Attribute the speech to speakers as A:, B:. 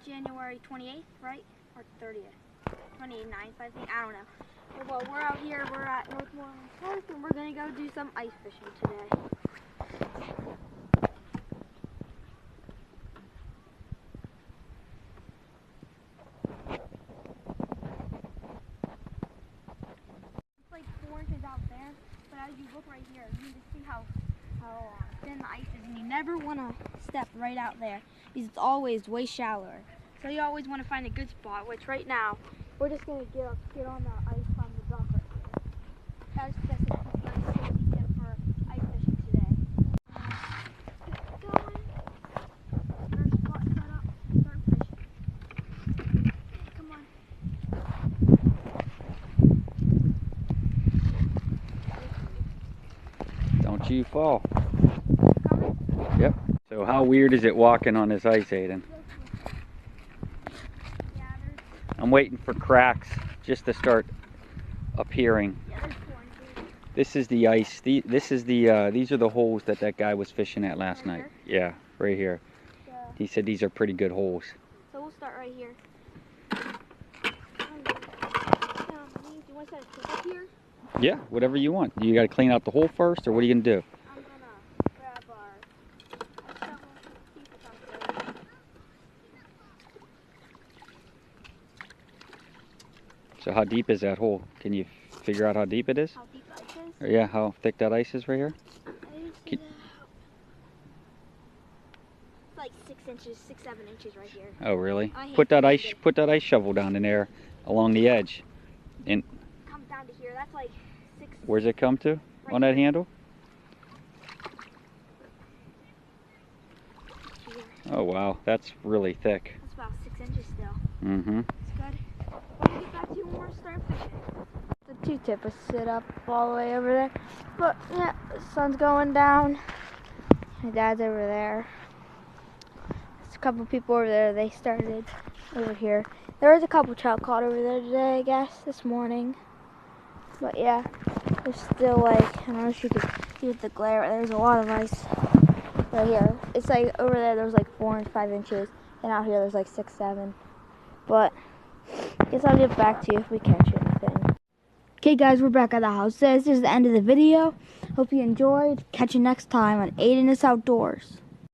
A: January 28th, right? Or 30th? 29th, I think. I don't know. Well, we're out here. We're at Northmoreland Park, and we're going to go do some ice fishing today. It's like 4 inches out there, but as you look right here, you can see how thin the ice is, and you never want to step right out there because it's always way shallower. So you always want to find a good spot, which right now we're just going to get on the ice on the dock right here. That's just a nice safety tip for ice fishing today. Keep going. Get our spot set up. Start fishing. Come on.
B: Don't you fall.
A: Coming?
B: Yep. So how weird is it walking on this ice, Aiden? I'm waiting for cracks just to start appearing. This is the ice. These are the holes that guy was fishing at last night. Yeah, right here.
A: Yeah.
B: He said these are pretty good holes.
A: So we'll start right here. Do you want to set a tip up here?
B: Yeah, whatever you want. You got to clean out the hole first, or what are you gonna do?
A: I'm gonna grab our shovel. See if it's out there.
B: So how deep is that hole? Can you figure out how deep it is?
A: How deep the ice is?
B: Or yeah, how thick that ice is right here?
A: It's like 6 inches, 6-7 inches right here.
B: Oh really?
A: I hate
B: Put that
A: fishing.
B: ice shovel down in there along the edge. And
A: Comes down to here. That's like 6.
B: where's it come to?
A: Right
B: On that
A: here.
B: handle?
A: Here.
B: Oh wow, that's really thick.
A: That's about 6 inches still.
B: Mm-hmm.
A: It's good. We'll get back to you when we're start fishing. The 2-tip is sit up all the way over there. But yeah, the sun's going down. My dad's over there. There's a couple people over there. They started over here. There was a couple trout caught over there today, I guess, this morning. But yeah, there's still like, I don't know if you can see with the glare, there's a lot of ice right here. It's like over there, there's like 4 and 5 inches. And out here, there's like 6, 7. But I guess I'll get back to you if we catch anything. Okay guys, we're back at the house. This is the end of the video. Hope you enjoyed. Catch you next time on Aiden is Outdoors.